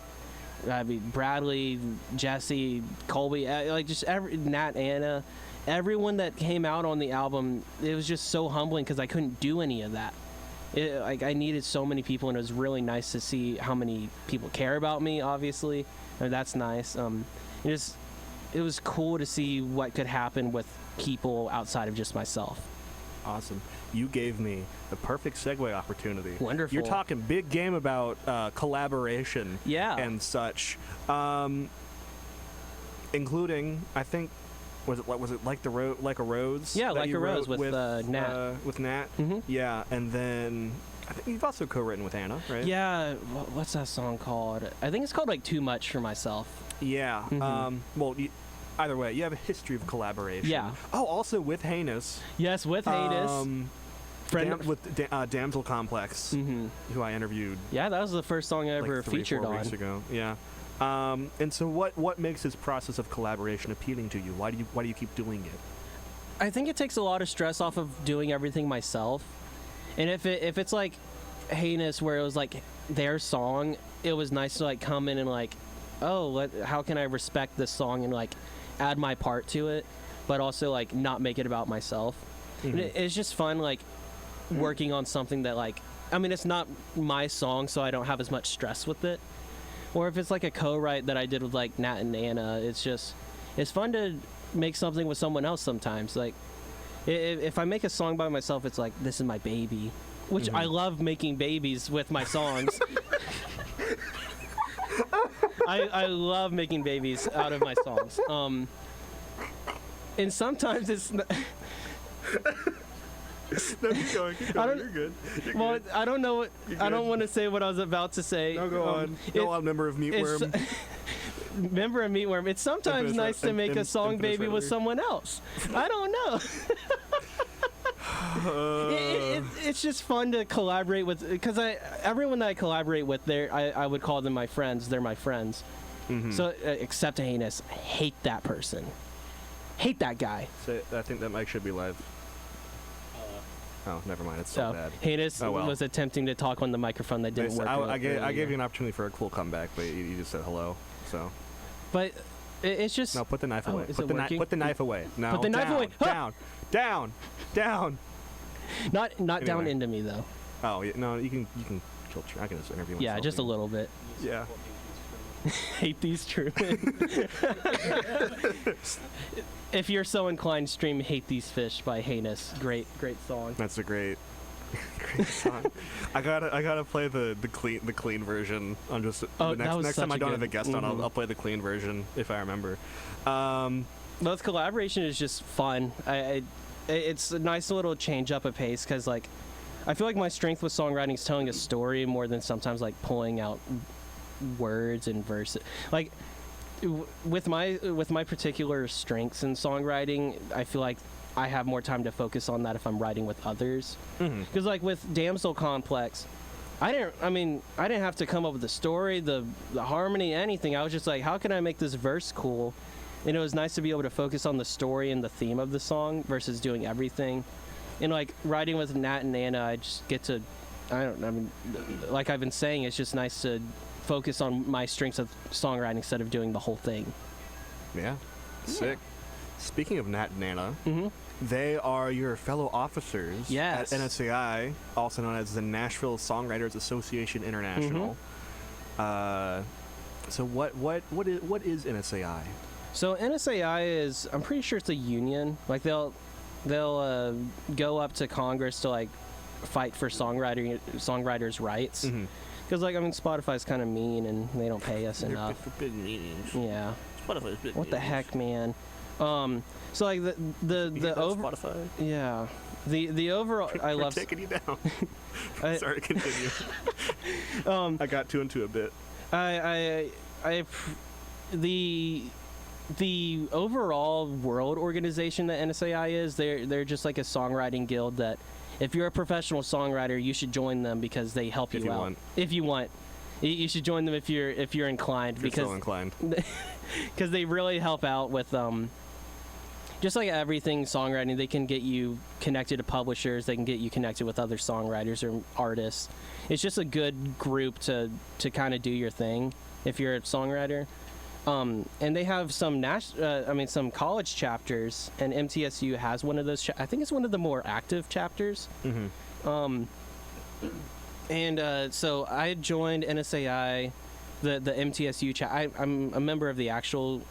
Bradley, Jesse, Colby, like just Nat, Anna, everyone that came out on the album, it was just so humbling because I couldn't do any of that. I needed so many people, and it was really nice to see how many people care about me. Obviously, that's nice. It was cool to see what could happen with people outside of just myself. Awesome. You gave me the perfect segue opportunity. Wonderful. You're talking big game about collaboration and such, including, I think, was it like a Rose? Yeah, Like a Rose with Nat. With Nat. Mm-hmm. Yeah, and then I think you've also co-written with Anna, right? Yeah. What's that song called? I think it's called like Too Much for Myself. Yeah. Mm-hmm. Either way, you have a history of collaboration. Yeah. Oh, also with Heinous. Yes, with Heinous. With Damsel Complex, who I interviewed. Yeah, that was the first song I ever like 3 featured 4 on. Weeks ago. Yeah. And so, what makes this process of collaboration appealing to you? Why do you keep doing it? I think it takes a lot of stress off of doing everything myself. And if it's like Heinous, where it was like their song, it was nice to like come in and like, how can I respect this song and like add my part to it, but also like not make it about myself. And it's just fun like working on something that like, I mean, it's not my song, so I don't have as much stress with it. Or if it's like a co-write that I did with like Nat and Anna, it's fun to make something with someone else sometimes. Like if I make a song by myself, it's like, this is my baby, which I love making babies with my songs. I love making babies out of my songs. And sometimes it's No, keep going. You're good. You're good. I don't know. I don't want to say what I was about to say. No, go on. Go on, member of Meatworm. Member of Meatworm. It's sometimes nice to make a song baby with someone else. I don't know. It's just fun to collaborate with, because everyone that I collaborate with, I would call them my friends. They're my friends. So except Heinous, I hate that person. Hate that guy. So, I think that mic should be live. Oh, never mind. It's so bad. Heinous was attempting to talk on the microphone that didn't work. I gave you an opportunity for a cool comeback, but you just said hello. So. But it's just. No, put the knife away. Put the knife away. No, put the knife away. Down. Not Anyway. down into me though. Oh no, you can kill. I can just interview myself. Yeah, just a little bit. Yeah. Hate these Truman. If you're so inclined, stream "Hate These Fish" by Heinous. Great song. That's a great song. I gotta play the clean version on just the next time I don't have a guest on. I'll play the clean version if I remember. Both collaboration is just fun. It's a nice little change up of pace, because like I feel like my strength with songwriting is telling a story more than sometimes like pulling out words and verses. Like with my particular strengths in songwriting, I feel like I have more time to focus on that if I'm writing with others. Because like with Damsel Complex, I didn't have to come up with the story, the harmony, anything. I was just like, how can I make this verse cool? And it was nice to be able to focus on the story and the theme of the song versus doing everything. And like writing with Nat and Anna, I just get to, like I've been saying, it's just nice to focus on my strengths of songwriting instead of doing the whole thing. Yeah. Sick. Speaking of Nat and Anna, they are your fellow officers at NSAI, also known as the Nashville Songwriters Association International. So what is NSAI? So NSAI is, I'm pretty sure it's a union. Like they'll go up to Congress to like fight for songwriters' rights. Because like I mean Spotify's kind of mean and they don't pay us enough. Yeah. What the heck, man? So like the over Spotify. Yeah. The overall I We're love taking you down. I- Sorry, continue. I got two into a bit. The overall world organization that NSAI is, they're just like a songwriting guild that if you're a professional songwriter, you should join them because they help you out. If you want. You should join them if you're inclined. If you're because so inclined. Because they really help out with just like everything songwriting. They can get you connected to publishers. They can get you connected with other songwriters or artists. It's just a good group to kind of do your thing if you're a songwriter. And they have some some college chapters, and MTSU has one of those. I think it's one of the more active chapters. So I joined NSAI, the MTSU I'm a member of the actual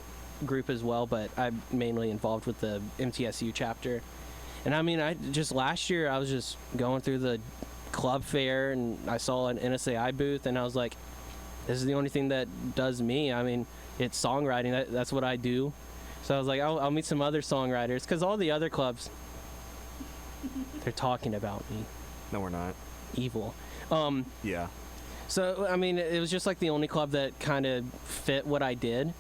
group as well, but I'm mainly involved with the MTSU chapter. And I mean, last year I was just going through the club fair and I saw an NSAI booth and I was like, this is the only thing that does me. I mean, it's songwriting. That's what I do. So I was like, I'll meet some other songwriters because all the other clubs, they're talking about me. No, we're not. Evil. Yeah. So, I mean, it was just like the only club that kind of fit what I did.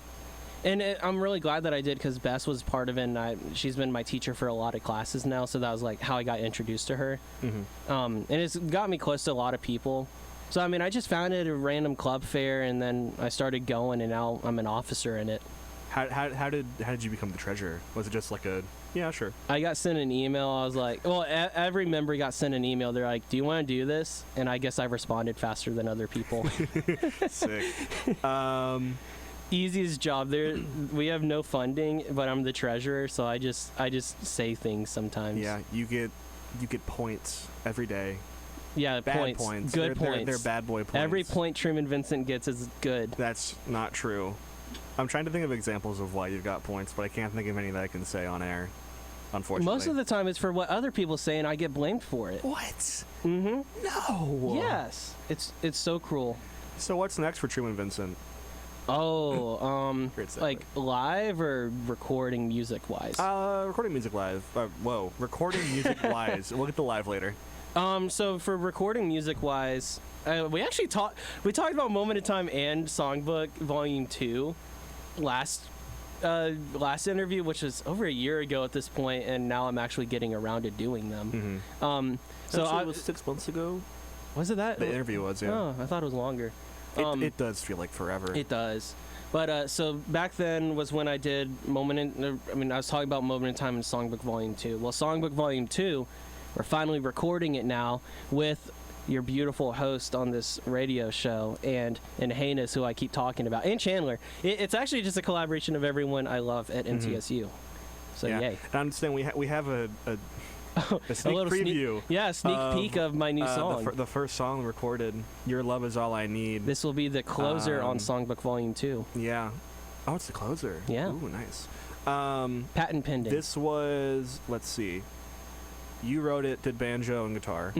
And I'm really glad that I did because Bess was part of it, and she's been my teacher for a lot of classes now, so that was like how I got introduced to her. And it's got me close to a lot of people. So, I mean, I just found it at a random club fair, and then I started going, and now I'm an officer in it. How did you become the treasurer? Was it just like a, yeah, sure. I got sent an email. I was like, well, every member got sent an email. They're like, do you want to do this? And I guess I responded faster than other people. Sick. Easiest job there. We have no funding, but I'm the treasurer, so I just say things sometimes. Yeah, you get points every day. Yeah, Bad points. Good points. They're bad boy points. Every point Truman Vincent gets is good. That's not true. I'm trying to think of examples of why you've got points, but I can't think of any that I can say on air, unfortunately. Most of the time it's for what other people say, and I get blamed for it. What? Mm-hmm. No. Yes. It's so cruel. So what's next for Truman Vincent? Oh, Great segue. like live or recording music-wise? Recording music live. Recording music wise. We'll get the live later. So for recording music-wise, we actually talked about Moment in Time and Songbook Volume 2 last interview, which was over a year ago at this point, and now I'm actually getting around to doing them. So it was 6 months ago. Was it that? The interview was, yeah. Oh, I thought it was longer. It does feel like forever. It does. But so back then was when I did I was talking about Moment in Time and Songbook Volume 2. Well, Songbook Volume 2, we're finally recording it now with your beautiful host on this radio show and Haynes, who I keep talking about, and Chandler. It's actually just a collaboration of everyone I love at MTSU. So yeah. yay. I understand we have a sneak preview. Sneak peek of my new song. The first song recorded, Your Love Is All I Need. This will be the closer on Songbook Volume 2. Yeah. Oh, it's the closer. Yeah. Ooh, nice. Patent pending. This was, let's see. You wrote it, did banjo and guitar.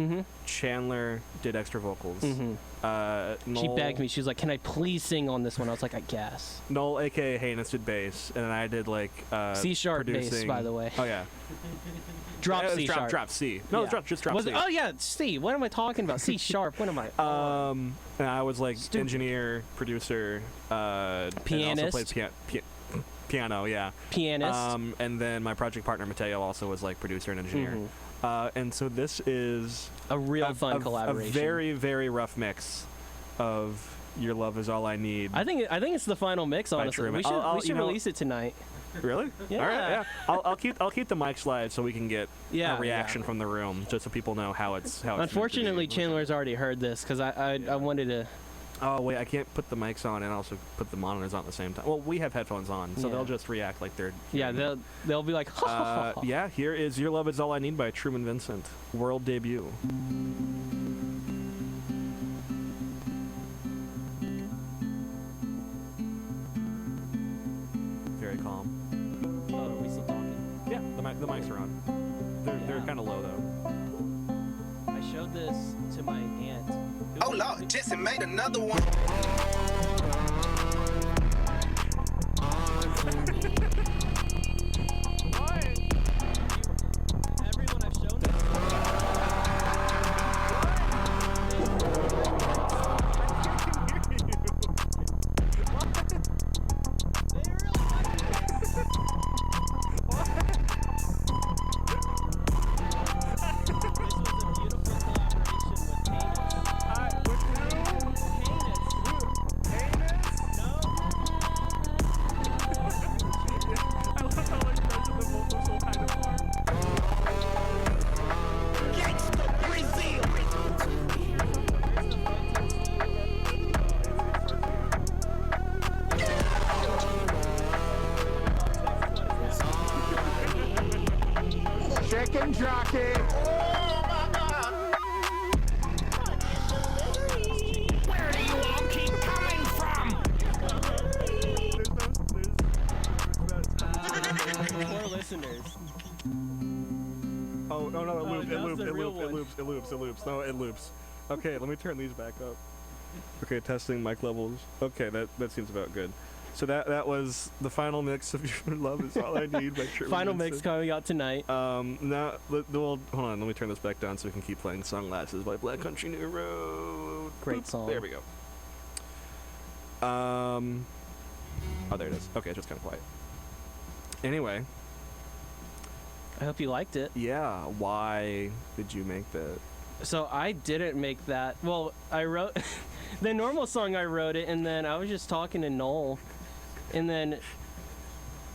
Chandler did extra vocals. She begged me. She was like, "Can I please sing on this one?" I was like, "I guess." Noel, aka Haynes, did bass, and then I did like C sharp producing. bass, by the way. Oh yeah. Drop C drop, sharp. Drop C. No, Yeah. just drop C. Oh yeah, C. What am I talking about? C sharp. What am I? And I was like Stupid. engineer, producer, Pianist. and also played piano. Yeah. Pianist. And then my project partner Mateo also was like producer and engineer. And so this is a real fun collaboration. A very, very rough mix of Your Love Is All I Need. I think it's the final mix. Honestly, Truman. we should release it tonight. Really? Yeah. All right. Yeah. I'll keep the mics live so we can get Yeah, a reaction from the room, just so people know how it's. Unfortunately, Chandler's already heard this because I wanted to. Oh wait, I can't put the mics on and also put the monitors on at the same time. Well, we have headphones on, so Yeah. they'll just react like they're. Yeah, they'll be like. Ha, ha, ha, ha. Yeah, here is Your Love Is All I Need by Truman Vincent, world debut. the mics are on. They're kind of low though. I showed this to my aunt. Oh Lord, Jesse made another one. Everyone I've shown this. Chicken jockey. Where do you all keep coming from? Poor listeners. Oh no, that was the real one. it loops. No, it loops. Okay, let me turn these back up. Okay, testing mic levels. Okay, that seems about good. So that was the final mix of Your Love Is All I Need by Truman Final Vincent. mix coming out tonight. Now, well, hold on, let me turn this back down so we can keep playing Sunglasses by Black Country New Road. Great song. There we go. Oh, there it is. Okay, it's just kind of quiet. Anyway, I hope you liked it. yeah, why did you make that? So I didn't make that. Well, I wrote the normal song. I wrote it, and then I was just talking to Noel, and then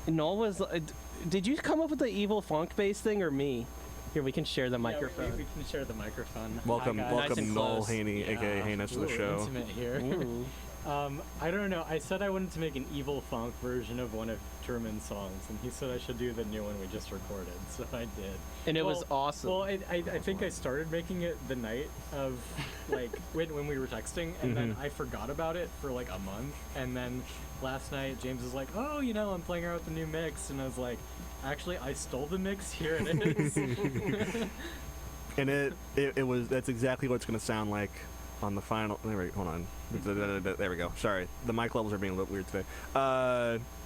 Noel was like, "Did you come up with the evil funk bass thing, or me?" Here, we can share the microphone. We can share the microphone. Welcome, Hi, guys. Nice and Noel close. Haney, aka Hanus, to the Ooh, show. Intimate here. Ooh. I don't know. I said I wanted to make an evil funk version of one of Truman's songs, and he said I should do the new one we just recorded, so I did. And it was awesome. Well, I think I started making it the night of, like, when we were texting, and then I forgot about it for, like, a month, and then last night James was like, oh, you know, I'm playing around with the new mix, and I was like, actually, I stole the mix, here it is. And it was, that's exactly what it's going to sound like on the final. Hold on. There we go. Sorry, the mic levels are being a little weird today.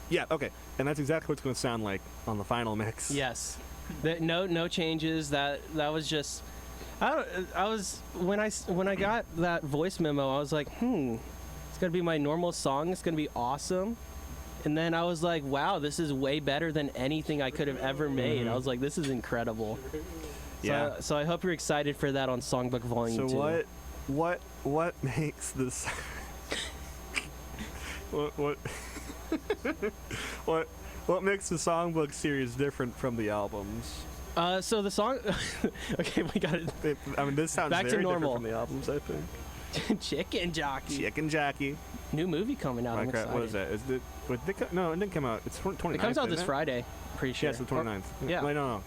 Yeah, okay, and that's exactly what it's going to sound like on the final mix. Yes. No changes. That was just. I was when I got that voice memo, I was like, it's gonna be my normal song. It's gonna be awesome. And then I was like, wow, this is way better than anything I could have ever made. I was like, this is incredible. Yeah. So I hope you're excited for that on Songbook Volume 2. So what makes this? what what makes the songbook series different from the albums? So the song. Okay, we got it. I mean, this sounds Back to very normal. different from the albums, I think. Chicken Jockey. Chicken Jackie. New movie coming out. I'm Minecraft, excited. what is that? Is it? No, it didn't come out. It's 29th. It comes out isn't this it? Friday. Pretty sure. Yeah, it's the 29th. Yeah. Wait, no.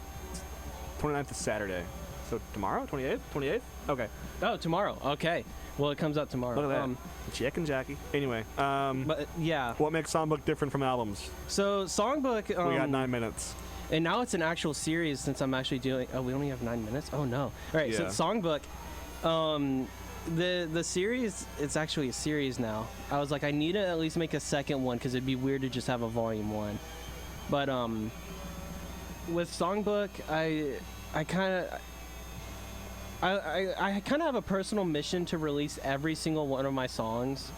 29th is Saturday. So tomorrow? 28th? 28th? Okay. Oh, tomorrow. Okay. Well, it comes out tomorrow. Look at that. Chicken Jackie. Anyway, But yeah. what makes songbook different from albums? So Songbook. We got 9 minutes. And now it's an actual series since I'm actually doing. Oh, we only have 9 minutes. Oh no. All right. Yeah. So Songbook. The series. It's actually a series now. I was like, I need to at least make a second one because it'd be weird to just have a volume 1. But with Songbook, I kind of. I kind of have a personal mission to release every single one of my songs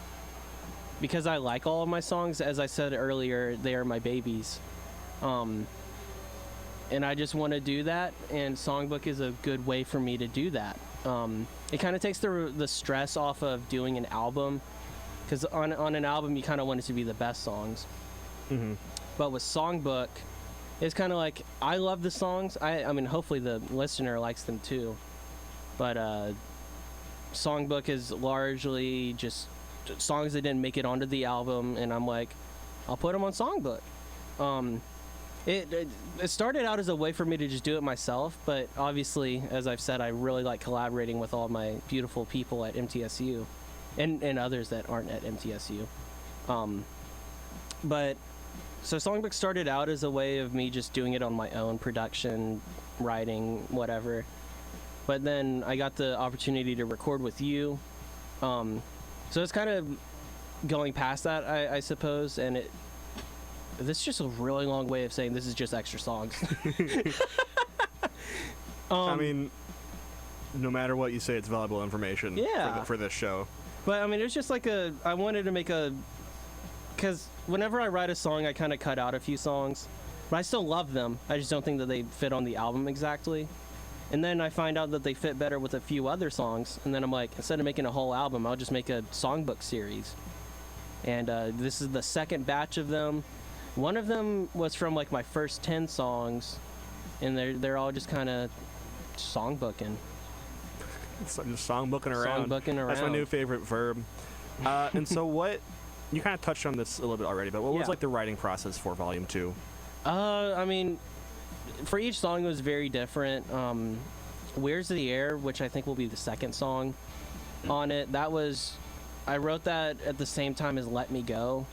because I like all of my songs. As I said earlier, they are my babies. And I just want to do that, and Songbook is a good way for me to do that. It kind of takes the stress off of doing an album because on an album, you kind of want it to be the best songs. Mm-hmm. But with Songbook, it's kind of like I love the songs. I mean, hopefully the listener likes them too. But Songbook is largely just songs that didn't make it onto the album, and I'm like, I'll put them on Songbook. It started out as a way for me to just do it myself, but obviously, as I've said, I really like collaborating with all my beautiful people at MTSU, and others that aren't at MTSU. But So Songbook started out as a way of me just doing it on my own, production, writing, whatever. But then I got the opportunity to record with you. So it's kind of going past that, I suppose, and this is just a really long way of saying this is just extra songs. I mean, no matter what you say, it's valuable information for this show. But, I mean, it's just like I wanted to make because whenever I write a song, I kind of cut out a few songs. But I still love them. I just don't think that they fit on the album exactly. And then I find out that they fit better with a few other songs. And then I'm like, instead of making a whole album, I'll just make a songbook series. And this is the second batch of them. One of them was from like my first 10 songs. And they're all just kind of songbooking. Just songbooking around. Songbooking around. That's my new favorite verb. And so what, you kind of touched on this a little bit already, but what was like the writing process for Volume 2? I mean, for each song it was very different. Where's the Air, which I think will be the second song on it, I wrote that at the same time as Let Me Go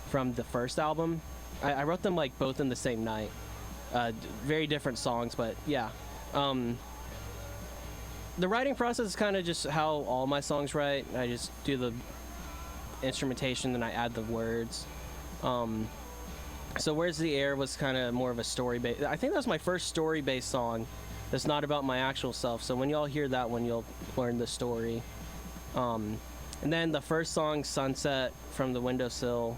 from the first album. I wrote them like both in the same night. Very different songs, but yeah. The writing process is kind of just how all my songs write. I just do the instrumentation, then I add the words. So Where's the Air was kind of more of a story-based. I think that was my first story-based song that's not about my actual self. So when y'all hear that one, you'll learn the story. And then the first song, Sunset, from the Windowsill,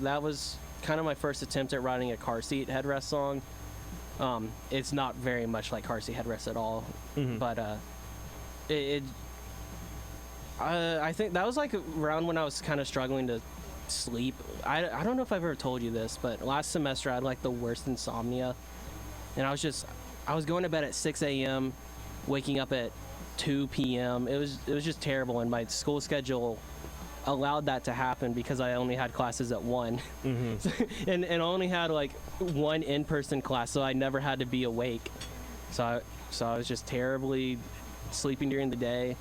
that was kind of my first attempt at writing a car seat headrest song. It's not very much like car seat headrest at all, but I think that was like around when I was kind of struggling to sleep. I don't know if I've ever told you this, but last semester I had like the worst insomnia, and I was going to bed at 6 a.m., waking up at 2 p.m. It was just terrible, and my school schedule allowed that to happen because I only had classes at 1. and I only had like one in-person class, so I never had to be awake. So I was just terribly sleeping during the day.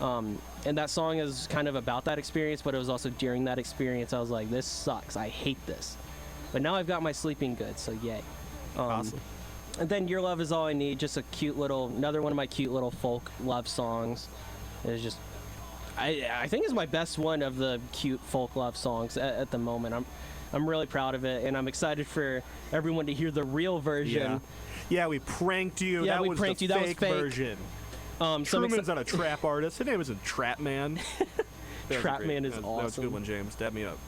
And that song is kind of about that experience, but it was also during that experience I was like, this sucks, I hate this. But now I've got my sleeping good, so yay. Awesome. And then Your Love Is All I Need, just another one of my cute little folk love songs. It's just, I think it's my best one of the cute folk love songs at the moment. I'm really proud of it, and I'm excited for everyone to hear the real version. Yeah, we pranked you. Yeah, that we was pranked the you. That was fake fake version. Truman's not a trap artist. His name isn't Trap Man. Trap Man is awesome. awesome. That was a good one, James. Dab me up.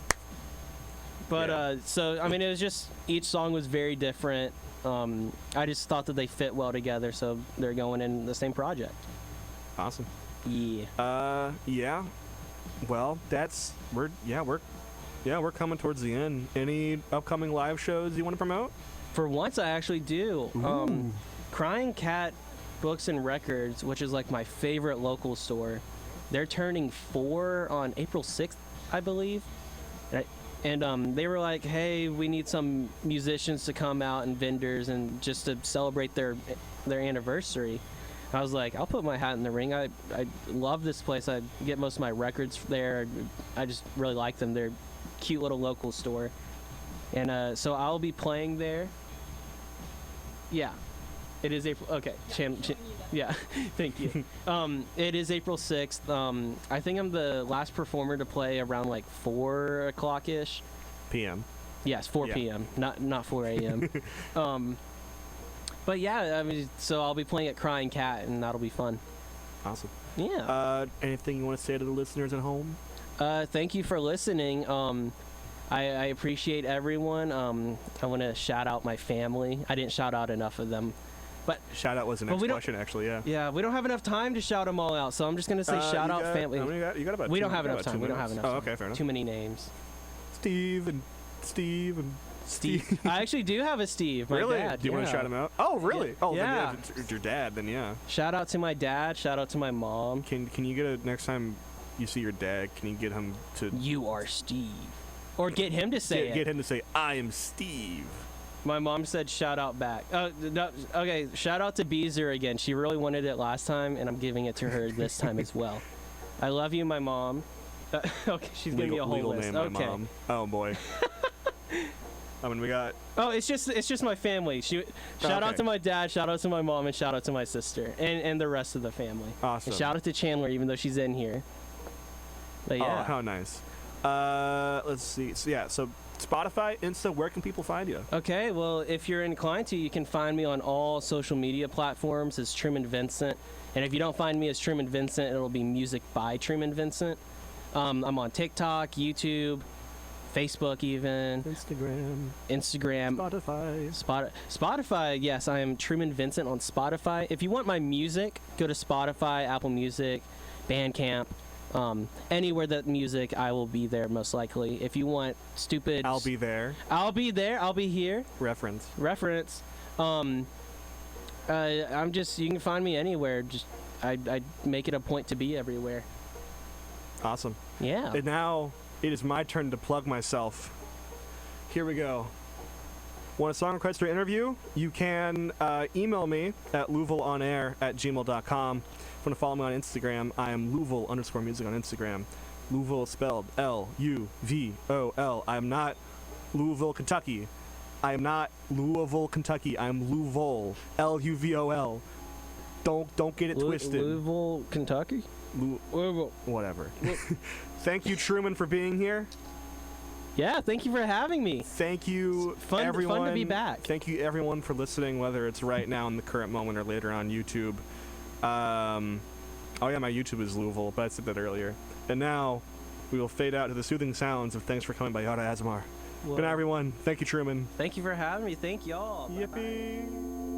But so I mean, it was just each song was very different. I just thought that they fit well together, so they're going in the same project. Awesome. Yeah. Yeah. Well, we're coming towards the end. Any upcoming live shows you want to promote? For once, I actually do. Crying Cat Books and Records, which is like my favorite local store, they're turning 4 on April 6th, I believe. And they were like, hey, we need some musicians to come out and vendors and just to celebrate their anniversary. I was like, I'll put my hat in the ring. I love this place. I get most of my records there. I just really like them. They're a cute little local store. And so I'll be playing there. Yeah. It is April. Okay. Yeah. Thank you. It is April 6th. I think I'm the last performer to play around like 4 o'clock-ish. PM. Yes, 4 p.m. Not 4 a.m. But yeah, I mean, so I'll be playing at Crying Cat, and that'll be fun. Awesome. Yeah. Anything you want to say to the listeners at home? Thank you for listening. I appreciate everyone. I want to shout out my family. I didn't shout out enough of them. But shout out was the next question, actually. Yeah. Yeah, we don't have enough time to shout them all out, so I'm just gonna say shout out family. How many you got about we two, don't have enough time. We don't have enough. Oh, okay, fair enough. Too many names. Steve and Steve. I actually do have a Steve. My really? dad. Do you want to shout him out? Oh, really? Yeah. Oh, yeah. Then, if it's your dad, then yeah. Shout out to my dad. Shout out to my mom. Can you get next time you see your dad? Can you get him to? You are Steve. Or get him to say it. Get him to say, I am Steve. My mom said shout out back. No, okay, shout out to Beezer again. She really wanted it last time, and I'm giving it to her this time as well. I love you, my mom. Okay, she's giving me a whole list. Name, okay. my mom. Oh, boy. I mean, we got. Oh, it's just my family. Shout out Okay. to my dad, shout out to my mom, and shout out to my sister, and the rest of the family. Awesome. And shout out to Chandler, even though she's in here. But yeah. Oh, how nice. Let's see. So Spotify, Insta, where can people find you? Okay, well, if you're inclined to, you can find me on all social media platforms as Truman Vincent. And if you don't find me as Truman Vincent, it'll be Music by Truman Vincent. I'm on TikTok, YouTube, Facebook even. Instagram. Spotify, yes, I am Truman Vincent on Spotify. If you want my music, go to Spotify, Apple Music, Bandcamp. Anywhere that music, I will be there most likely. If you want stupid... I'll be there. I'll be there. I'll be here. Reference. I'm just... You can find me anywhere. Just I make it a point to be everywhere. Awesome. Yeah. And now it is my turn to plug myself. Here we go. Want a song request or interview? You can email me at luvolonair@gmail.com. If you want to follow me on Instagram, I am LUVOL_music on Instagram. LUVOL spelled L-U-V-O-L. I am not Louisville, Kentucky. I am not Louisville, Kentucky. I am LUVOL. L-U-V-O-L. Don't get it twisted. Louisville, Kentucky? Louisville. Whatever. Thank you, Truman, for being here. Yeah, thank you for having me. Thank you, everyone. Fun to be back. Thank you, everyone, for listening, whether it's right now in the current moment or later on YouTube. Oh yeah, my YouTube is Louisville, but I said that earlier. And now, we will fade out to the soothing sounds of Thanks for Coming by Yada Asmar. Good night, everyone. Thank you, Truman. Thank you for having me. Thank y'all. Yippee. Bye-bye.